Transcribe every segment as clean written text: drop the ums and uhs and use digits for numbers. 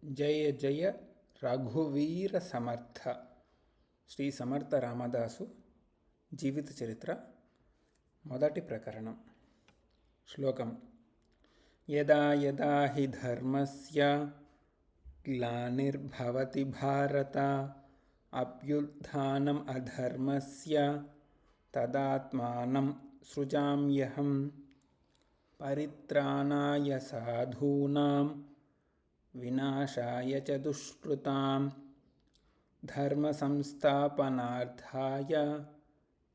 జయ జయ రఘువీర సమర్థ శ్రీ సమర్థ రామదాసు జీవిత చరిత్ర మొదటి ప్రకరణం. శ్లోకం. యదా యదా హి ధర్మస్య గ్లానిర్భవతి భారత అభ్యుత్థానం అధర్మస్య తదాత్మానం సృజామ్యహం పరిత్రాణాయ సాధూనాం వినాశాయ చ దుష్కృతాం ధర్మ సంస్థాపనార్థాయ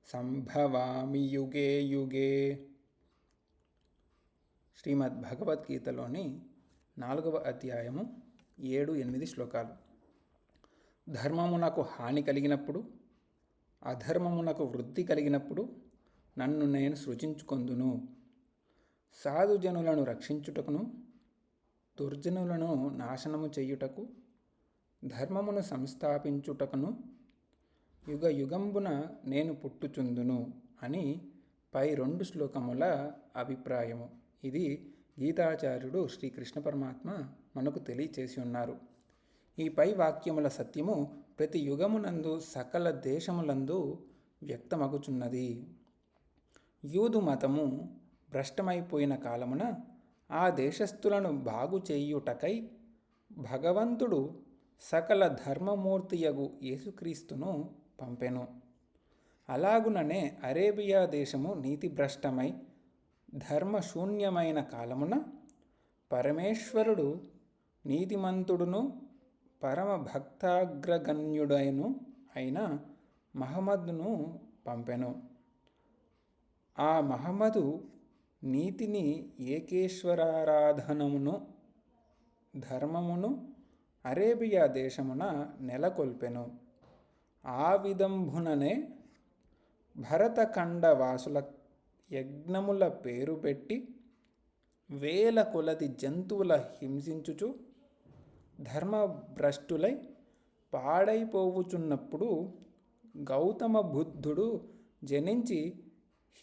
సంభవామి యుగే యుగే. శ్రీమద్ భగవద్గీతలోని 4వ అధ్యాయము 7-8 శ్లోకాలు. ధర్మమునకు హాని కలిగినప్పుడు, అధర్మమునకు వృద్ధి కలిగినప్పుడు నన్ను నేను సృజించుకొందును. సాధుజనులను రక్షించుటకును, దుర్జనులను నాశనము చేయుటకు, ధర్మమును సంస్థాపించుటకును యుగ యుగంబున నేను పుట్టుచుందును అని పై 2 శ్లోకముల అభిప్రాయము. ఇది గీతాచార్యుడు శ్రీకృష్ణ పరమాత్మ మనకు తెలియచేసి ఉన్నారు. ఈ పై వాక్యముల సత్యము ప్రతి యుగమునందు సకల దేశములందు వ్యక్తమగుచున్నది. యూదు మతము భ్రష్టమైపోయిన కాలమున ఆ దేశస్థులను బాగు చేయుటకై భగవంతుడు సకల ధర్మమూర్తియగు యేసుక్రీస్తును పంపెను. అలాగుననే అరేబియా దేశము నీతిభ్రష్టమై ధర్మశూన్యమైన కాలమున పరమేశ్వరుడు నీతిమంతుడును పరమ భక్తాగ్రగణ్యుడైన అయిన మహమ్మదును పంపెను. ఆ మహమ్మదు నీతిని, ఏకేశ్వరారాధనమును, ధర్మమును అరేబియా దేశమున నెలకొల్పెను. ఆ విధంబుననే భరతఖండ వాసుల యజ్ఞముల పేరు పెట్టి వేల కొలది జంతువుల హింసించుచు ధర్మభ్రష్టులై పాడైపోవుచున్నప్పుడు గౌతమ బుద్ధుడు జనించి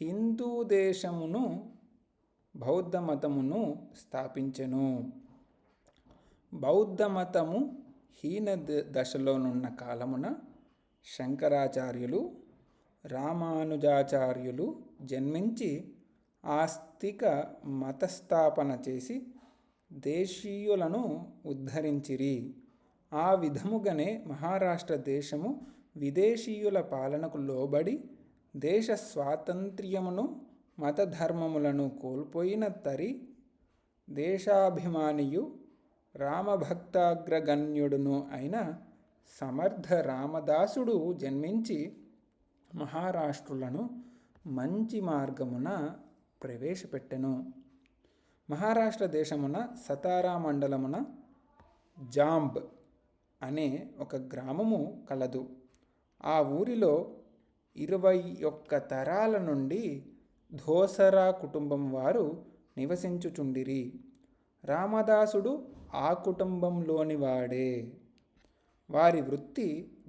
హిందూ దేశమును, బౌద్ధమతమును స్థాపించెను. బౌద్ధమతము హీన దశలోనున్న కాలమున శంకరాచార్యులు, రామానుజాచార్యులు జన్మించి ఆస్తిక మతస్థాపన చేసి దేశీయులను ఉద్ధరించిరి. ఆ విధముగానే మహారాష్ట్ర దేశము విదేశీయుల పాలనకు లోబడి దేశ స్వాతంత్ర్యమును, మతధర్మములను కోల్పోయిన తరి దేశాభిమానియు రామభక్తాగ్రగణ్యుడును అయిన సమర్థ రామదాసుడు జన్మించి మహారాష్ట్రులను మంచి మార్గమున ప్రవేశపెట్టెను. మహారాష్ట్ర దేశమున సతారా మండలమున జాంబ్ అనే ఒక గ్రామము కలదు. ఆ ఊరిలో 21 తరాల నుండి ధోసరా కుటుంబం వారు నివసించుచుండిరి. రామదాసుడు ఆ కుటుంబంలోని వాడే. వారి వృత్తి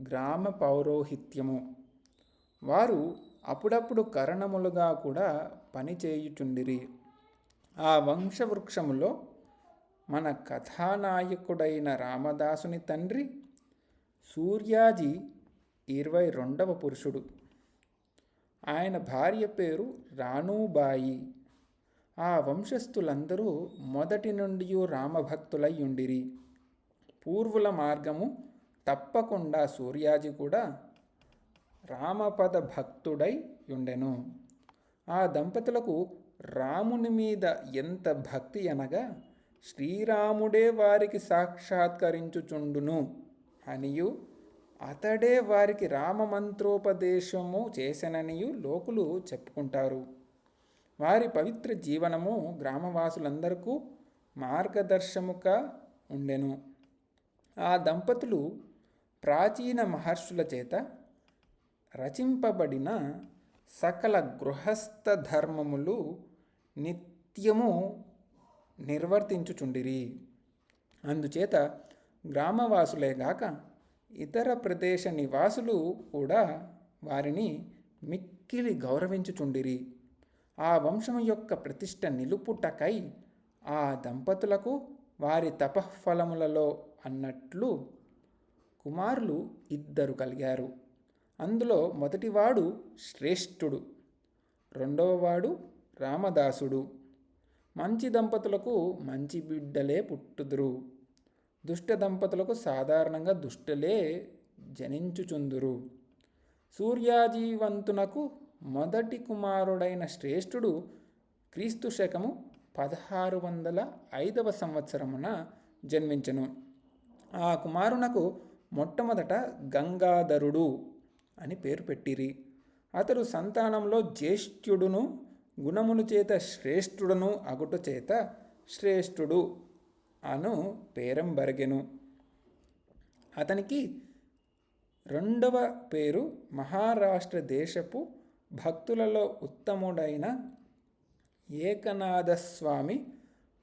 గ్రామ పౌరోహిత్యము. వారు అప్పుడప్పుడు కరణములుగా కూడా పనిచేయుచుండిరి. ఆ వంశవృక్షములో మన కథానాయకుడైన రామదాసుని తండ్రి సూర్యాజీ 22వ పురుషుడు. ఆయన భార్య పేరు రాణూబాయి. ఆ వంశస్థులందరూ మొదటి నుండి రామభక్తులై ఉండిరి. పూర్వుల మార్గము తప్పకుండా సూర్యాజీ కూడా రామపద భక్తుడై ఉండెను. ఆ దంపతులకు రాముని మీద ఎంత భక్తి అనగా శ్రీరాముడే వారికి సాక్షాత్కరించుచుండును అనియు, అతడే వారికి రామమంత్రోపదేశము చేసెననియు లోకులు చెప్పుకుంటారు. వారి పవిత్ర జీవనము గ్రామవాసులందరకు మార్గదర్శముగా ఉండెను. ఆ దంపతులు ప్రాచీన మహర్షుల చేత రచింపబడిన సకల గృహస్థ ధర్మములు నిత్యము నిర్వర్తించుచుండిరి. అందుచేత గ్రామవాసులేగాక ఇతర ప్రదేశ నివాసులు కూడా వారిని మిక్కిలి గౌరవించుచుండిరి. ఆ వంశము యొక్క ప్రతిష్ట నిలుపుటకై ఆ దంపతులకు వారి తపఃఫలములలో అన్నట్లు కుమారులు 2 కలిగారు. అందులో మొదటివాడు శ్రేష్ఠుడు, రెండవవాడు రామదాసుడు. మంచి దంపతులకు మంచి బిడ్డలే పుట్టుదురు, దుష్ట దంపతులకు సాధారణంగా దుష్టులే జనించుచుందురు. సూర్యాజీవంతునకు మొదటి కుమారుడైన శ్రేష్ఠుడు క్రీస్తు శకము 1605 సంవత్సరమున జన్మించెను. ఆ కుమారునకు మొట్టమొదట గంగాధరుడు అని పేరు పెట్టిరి. అతడు సంతానంలో జ్యేష్ఠ్యుడును, గుణముల చేత శ్రేష్ఠుడును అగుట చేత శ్రేష్ఠుడు అను పేరంబరగెను. అతనికి రెండవ పేరు మహారాష్ట్ర దేశపు భక్తులలో ఉత్తముడైన ఏకనాథస్వామి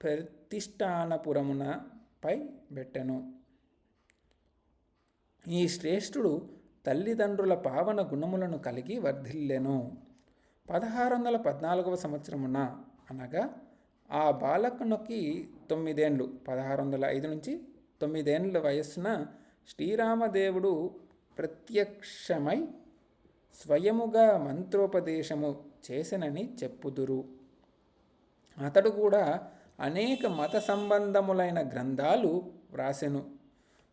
ప్రతిష్టానపురమునపై పెట్టెను. ఈ శ్రేష్ఠుడు తల్లిదండ్రుల పావన గుణములను కలిగి వర్ధిల్లెను. 1614 సంవత్సరమున అనగా ఆ బాలకునికి 9 ఏండ్లు, 1605 నుంచి 9 ఏండ్ల వయస్సున శ్రీరామదేవుడు ప్రత్యక్షమై స్వయముగా మంత్రోపదేశము చేసెనని చెప్పుదురు. అతడు కూడా అనేక మత సంబంధములైన గ్రంథాలు వ్రాసెను.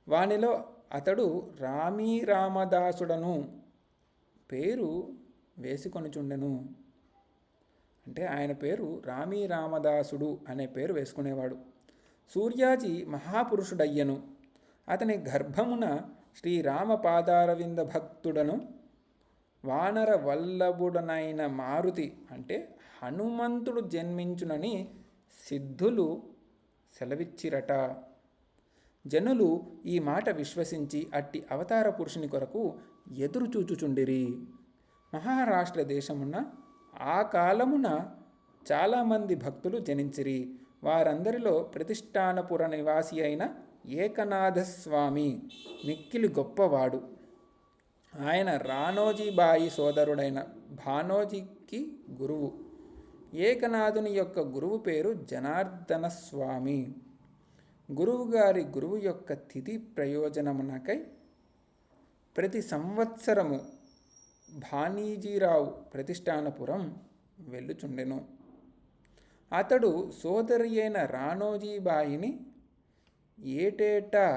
వానిలో అతడు రామదాసుడను పేరు వేసుకొనుచుండెను. అంటే ఆయన పేరు రామదాసుడు అనే పేరు వేసుకునేవాడు. సూర్యాజీ మహాపురుషుడయ్యను. అతని గర్భమున శ్రీరామపాదారవింద భక్తుడను వానర వల్లభుడనైన మారుతి అంటే హనుమంతుడు జన్మించునని సిద్ధులు సెలవిచ్చిరట. జనులు ఈ మాట విశ్వసించి అట్టి అవతార పురుషుని కొరకు ఎదురు చూచుచుండిరి. మహారాష్ట్ర దేశమున ఆ కాలమున చాలామంది భక్తులు జనించిరి. వారందరిలో ప్రతిష్టానపుర నివాసి అయిన ఏకనాథస్వామి మిక్కిలి గొప్పవాడు. ఆయన రాణోజీబాయి సోదరుడైన భానోజీకి గురువు. ఏకనాథుని యొక్క గురువు పేరు జనార్దన స్వామి. గురువు యొక్క తిథి ప్రయోజనమునకై ప్రతి సంవత్సరము భానీజీరావు ప్రతిష్టానపురం వెళ్ళుచుండెను. అతడు సోదరి అయిన రాణోజీబాయిని ఏటేటా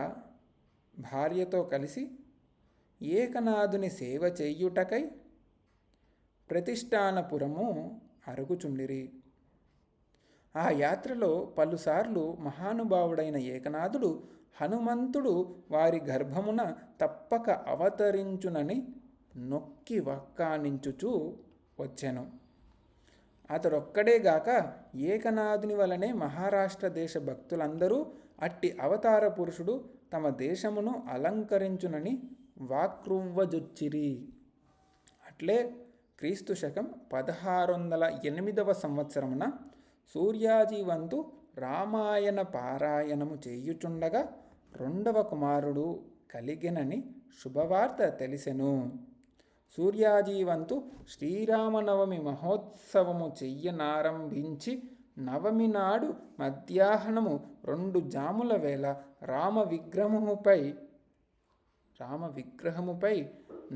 భార్యతో కలిసి ఏకనాథుని సేవ చేయుటకై ప్రతిష్టానపురము అరుగుచుండిరి. ఆ యాత్రలో పలుసార్లు మహానుభావుడైన ఏకనాథుడు హనుమంతుడు వారి గర్భమున తప్పక అవతరించునని నొక్కి వక్కానించుచూ వచ్చెను. అతడొక్కడేగాక ఏకనాథుని వలనే మహారాష్ట్ర దేశ భక్తులందరూ అట్టి అవతార పురుషుడు తమ దేశమును అలంకరించునని వాక్రువ్వజొచ్చిరి. అట్లే క్రీస్తు శకం 1608 సంవత్సరమున సూర్యాజీవంతు రామాయణ పారాయణము చేయుచుండగా రెండవ కుమారుడు కలిగెనని శుభవార్త తెలిసెను. సూర్యాజీవంతు శ్రీరామనవమి మహోత్సవము చెయ్యనారంభించి నవమి నాడు మధ్యాహ్నము 2 జాముల వేళ రామ విగ్రహముపై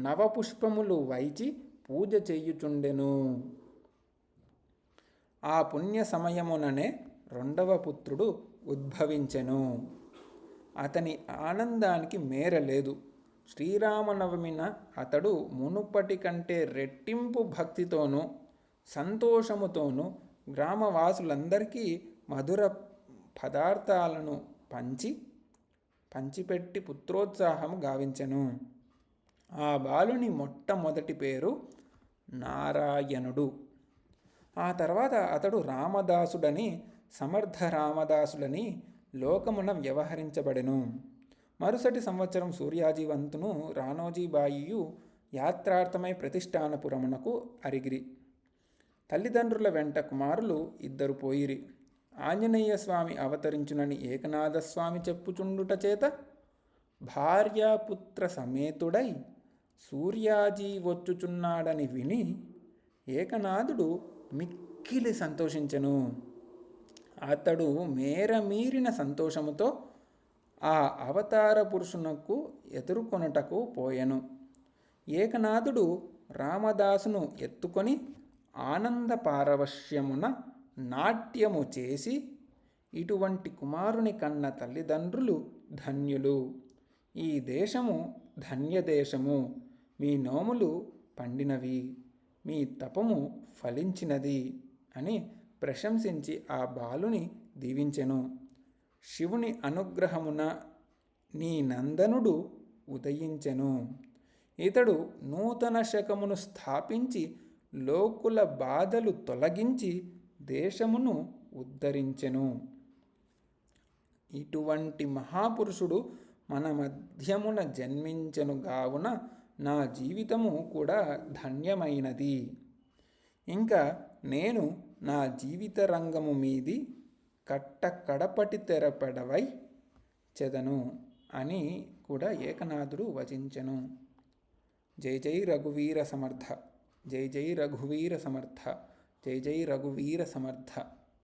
నవపుష్పములు వైచి పూజ చేయుచుండెను. ఆ పుణ్య సమయముననే రెండవ పుత్రుడు ఉద్భవించెను. అతని ఆనందానికి మేరలేదు. శ్రీరామనవమిన అతడు మునుపటి కంటే రెట్టింపు భక్తితోనూ సంతోషముతోనూ గ్రామవాసులందరికీ మధుర పదార్థాలను పంచిపెట్టి పుత్రోత్సాహము గావించెను. ఆ బాలుని మొట్టమొదటి పేరు నారాయణుడు. ఆ తర్వాత అతడు రామదాసుడని, సమర్థ రామదాసుడని లోకమున వ్యవహరించబడెను. మరుసటి సంవత్సరం సూర్యాజీవంతును రాణోజీబాయియు యాత్రార్థమై ప్రతిష్టానపురమునకు అరిగిరి. తల్లిదండ్రుల వెంట కుమారులు 2 పోయిరి. ఆంజనేయ స్వామి అవతరించునని ఏకనాథస్వామి చెప్పుచుండుట చేత భార్యాపుత్ర సమేతుడై సూర్యాజీ వచ్చుచున్నాడని విని ఏకనాథుడు మిక్కిలి సంతోషించెను. అతడు మేరమీరిన సంతోషముతో ఆ అవతార పురుషునకు ఎదుర్కొనుటకు పోయెను. ఏకనాథుడు రామదాసును ఎత్తుకొని ఆనంద పారవశ్యమున నాట్యము చేసి, ఇటువంటి కుమారుని కన్న తల్లిదండ్రులు ధన్యులు, ఈ దేశము ధన్యదేశము, మీ నోములు పండినవి, మీ తపము ఫలించినది అని ప్రశంసించి ఆ బాలుని దీవించెను. శివుని అనుగ్రహమున నీ నందనుడు ఉదయించెను. ఇతడు నూతన శకమును స్థాపించి లోకుల బాధలు తొలగించి దేశమును ఉద్ధరించెను. ఇటువంటి మహాపురుషుడు మన మధ్యమున జన్మించెను గావున నా జీవితము కూడా ధన్యమైనది. ఇంకా నేను నా జీవిత రంగము మీది కట్ట కడపటి తెరపెడవై చెదను అని కూడా ఏకనాథుడు వచించెను. జై జై రఘువీర సమర్థ. జై జై రఘువీర సమర్థ. జై జై రఘువీర సమర్థ.